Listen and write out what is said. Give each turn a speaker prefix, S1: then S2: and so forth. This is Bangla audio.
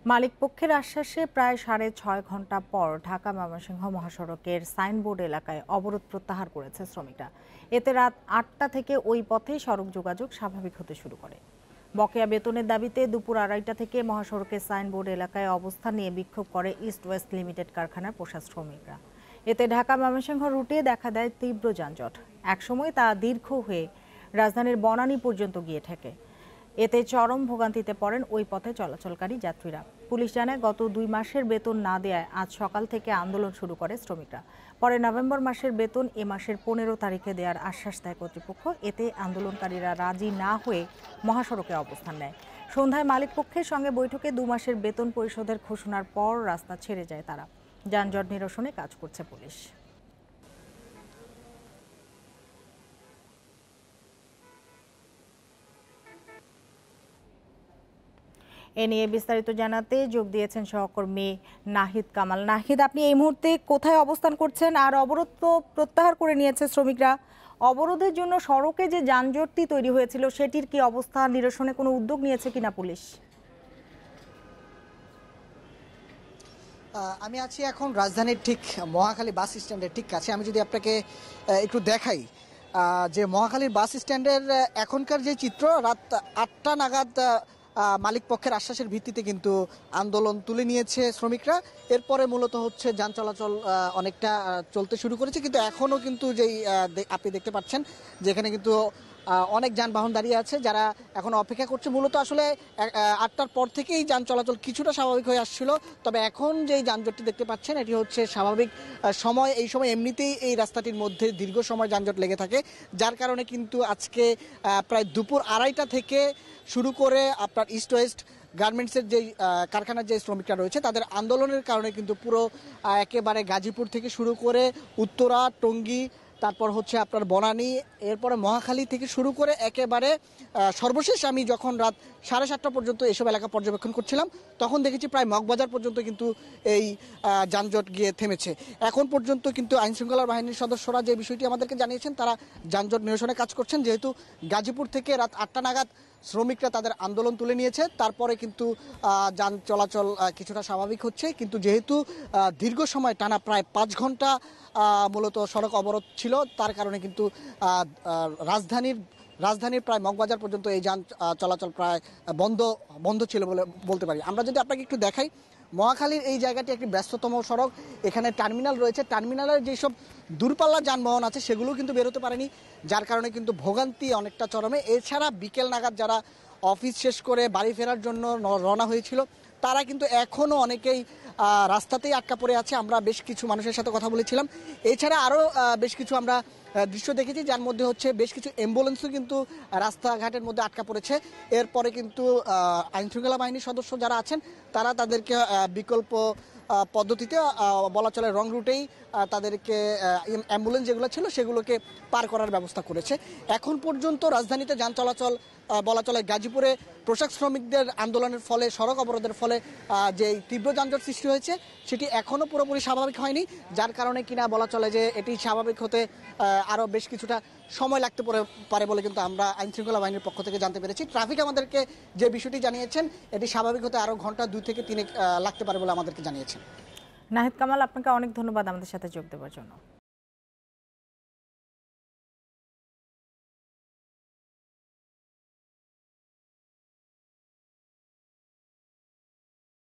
S1: মালিকপক্ষের আশ্বাসে প্রায় ৬.৫ ঘন্টা পর ঢাকা ময়মনসিংহ মহাসড়কের সাইনবোর্ড এলাকায় অবরোধ প্রত্যাহার করেছে শ্রমিকরা। এতে রাত ৮টা থেকে ওই পথে সড়ক যোগাযোগ স্বাভাবিক হতে শুরু করে। বকেয়া বেতনের দাবিতে দুপুর ২:৩০ থেকে মহাসড়কের সাইনবোর্ড এলাকায় অবস্থান নিয়ে বিক্ষোভ করে ইস্ট ওয়েস্ট লিমিটেড কারখানার পোশাক শ্রমিকরা। এতে ঢাকা ময়মনসিংহ রুটে দেখা দেয় তীব্র যানজট। একসময় তা দীর্ঘ হয়ে রাজধানীর বনানী পর্যন্ত গিয়ে ঠেকে। এতে চরম ভোগান্তিতে পড়েন ওই পথে চলাচলকারী যাত্রীরা। পুলিশ জানায়, গত ২ মাসের বেতন না দেওয়ায় আজ সকাল থেকে আন্দোলন শুরু করে শ্রমিকরা। পরে নভেম্বর মাসের বেতন এ মাসের ১৫ তারিখে দেওয়ার আশ্বাস দেয় কর্তৃপক্ষ। এতে আন্দোলনকারীরা রাজি না হয়ে মহাসড়কে অবস্থান নেয়। সন্ধ্যায় মালিকপক্ষের সঙ্গে বৈঠকে ২ মাসের বেতন পরিশোধের ঘোষণার পর রাস্তা ছেড়ে যায় তারা। যানজট নিরসনে কাজ করছে পুলিশ। এ নিয়ে বিস্তারিত জানাতে যোগ দিয়েছেন সহকর্মী নাহিদ কামাল। নাহিদ, আপনি এই মুহূর্তে কোথায় অবস্থান করছেন? আর অবরোধ তো প্রত্যাহার করে নিয়েছে শ্রমিকরা। অবরোধের জন্য সড়কে যে যানজটটি তৈরি হয়েছিল সেটির কি অবস্থা, নিরসনে কোনো উদ্যোগ নিয়েছে কিনা পুলিশ?
S2: আমি আছি এখন রাজধানীর ঠিক মহাখালী বাস স্ট্যান্ডের ঠিক কাছে। আমি যদি আপনাকে একটু দেখাই যে মহাখালীর বাস স্ট্যান্ডের এখনকার যে চিত্র, রাত ৮টা নাগাদ মালিক পক্ষের আশ্বাসের ভিত্তিতে কিন্তু আন্দোলন তুলে নিয়েছে শ্রমিকরা। এরপরে মূলত হচ্ছে যান চলাচল অনেকটা চলতে শুরু করেছে, কিন্তু এখনও কিন্তু যেই আপনি দেখতে পাচ্ছেন যে এখানে কিন্তু অনেক যানবাহন দাঁড়িয়ে আছে, যারা এখন অপেক্ষা করছে। মূলত আসলে ৮টার পর থেকেই যান চলাচল কিছুটা স্বাভাবিক হয়ে আসছিল, তবে এখন যেই যানজটটি দেখতে পাচ্ছেন এটি হচ্ছে স্বাভাবিক সময়। এই সময় এমনিতেই এই রাস্তাটির মধ্যে দীর্ঘ সময় যানজট লেগে থাকে, যার কারণে কিন্তু আজকে প্রায় দুপুর ২:৩০ থেকে শুরু করে আপনার ইস্ট ওয়েস্ট গার্মেন্টসের যে কারখানার যে শ্রমিকরা রয়েছে তাদের আন্দোলনের কারণে কিন্তু পুরো একেবারে গাজীপুর থেকে শুরু করে উত্তরা, টঙ্গী, তারপর হচ্ছে আপনার বনানী, এরপরে মহাখালী থেকে শুরু করে একেবারে সর্বশেষ আমি যখন রাত 7:30 পর্যন্ত এসব এলাকা পর্যবেক্ষণ করছিলাম তখন দেখেছি প্রায় মগবাজার পর্যন্ত কিন্তু এই যানজট গিয়ে থেমেছে। এখন পর্যন্ত কিন্তু আইনশৃঙ্খলা বাহিনীর সদস্যরা যে বিষয়টি আমাদেরকে জানিয়েছেন, তারা যানজট নিরসনে কাজ করছেন। যেহেতু গাজীপুর থেকে রাত 8টা নাগাদ শ্রমিকরা তাদের আন্দোলন তুলে নিয়েছে, তারপরে কিন্তু যান চলাচল কিছুটা স্বাভাবিক হচ্ছে। কিন্তু যেহেতু দীর্ঘ সময় টানা প্রায় 5 ঘন্টা মূলত সড়ক অবরোধ ছিল, তার কারণে কিন্তু রাজধানীর প্রায় মগবাজার পর্যন্ত এই যান চলাচল প্রায় বন্ধ ছিল বলে বলতে পারি। আমরা যদি আপনাকে একটু দেখাই, মহাখালীর এই জায়গাটি একটি ব্যস্ততম সড়ক। এখানে টার্মিনাল রয়েছে, টার্মিনালের যেসব দূরপাল্লার যানবাহন আছে সেগুলো কিন্তু বেরোতে পারেনি, যার কারণে কিন্তু ভোগান্তি অনেকটা চরমে। এছাড়া বিকেল নাগাদ যারা অফিস শেষ করে বাড়ি ফেরার জন্য রওনা হয়েছিল তারা কিন্তু এখনও অনেকেই রাস্তাতেই আটকা পড়ে আছে। আমরা বেশ কিছু মানুষের সাথে কথা বলেছিলাম। এছাড়া আরও বেশ কিছু আমরা দৃশ্য দেখেছি, যার মধ্যে হচ্ছে বেশ কিছু অ্যাম্বুলেন্সও কিন্তু রাস্তাঘাটের মধ্যে আটকা পড়েছে। এরপরে কিন্তু আইনশৃঙ্খলা বাহিনীর সদস্য যারা আছেন তারা তাদেরকে বিকল্প পদ্ধতিতে বলা চলে রং রুটেই তাদেরকে অ্যাম্বুলেন্স যেগুলো ছিল সেগুলোকে পার করার ব্যবস্থা করেছে। এখন পর্যন্ত রাজধানীতে যান চলাচল বলা চলে গাজীপুরে পোশাক শ্রমিকদের আন্দোলনের ফলে, সড়ক অবরোধের ফলে যে তীব্র যানজট সৃষ্টি হয়েছে সেটি এখনও পুরোপুরি স্বাভাবিক হয়নি, যার কারণে কিনা বলা চলে যে এটি স্বাভাবিক হতে আরও বেশ কিছুটা সময় লাগতে পারে বলে কিন্তু আমরা আইনশৃঙ্খলা বাহিনীর পক্ষ থেকে জানতে পেরেছি। ট্রাফিক আমাদেরকে যে বিষয়টি জানিয়েছেন এটি স্বাভাবিক হতে আরও ঘন্টা 2 থেকে 3 লাগতে পারে বলে আমাদেরকে জানিয়েছেন।
S1: নাহিদ কামাল, আপনাকে অনেক ধন্যবাদ আমাদের সাথে যোগ দেওয়ার জন্য।